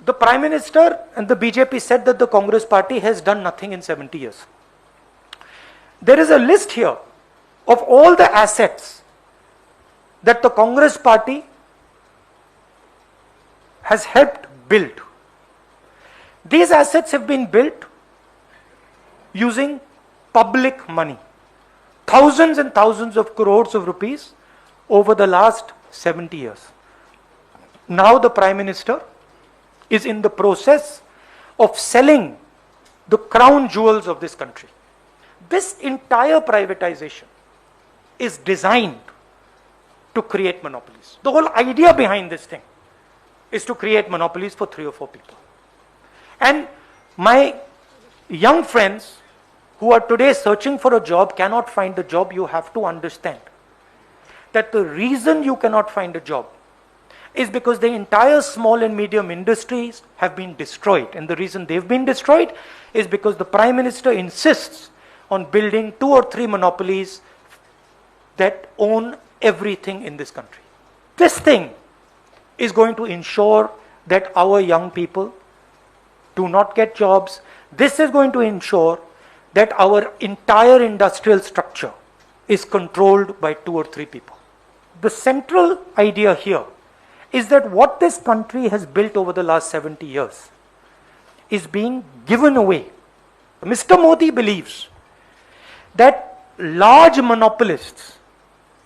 The Prime Minister and the BJP said that the Congress party has done nothing in 70 years. There is a list here of all the assets that the Congress party has helped build. These assets have been built using public money. Thousands and thousands of crores of rupees over the last 70 years. Now the Prime Minister is in the process of selling the crown jewels of this country. This entire privatization is designed to create monopolies. The whole idea behind this thing is to create monopolies for 3 or 4 people. And my young friends who are today searching for a job cannot find a job. You have to understand that the reason you cannot find a job is because the entire small and medium industries have been destroyed. And the reason they've been destroyed is because the Prime Minister insists on building 2 or 3 monopolies that own everything in this country. This thing is going to ensure that our young people do not get jobs. This is going to ensure that our entire industrial structure is controlled by 2 or 3 people. The central idea here is that what this country has built over the last 70 years is being given away. Mr. Modi believes that large monopolists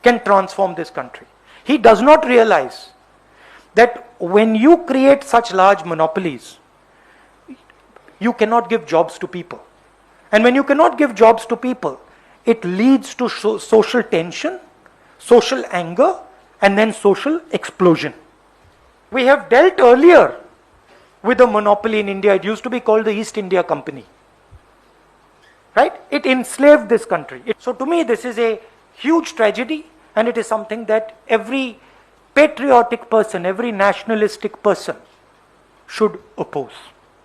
can transform this country. He does not realize that when you create such large monopolies, you cannot give jobs to people. And when you cannot give jobs to people, it leads to social tension, social anger, and then social explosion. We have dealt earlier with a monopoly in India. It used to be called the East India Company. Right? It enslaved this country. So to me, this is a huge tragedy, and it is something that every patriotic person, every nationalistic person should oppose.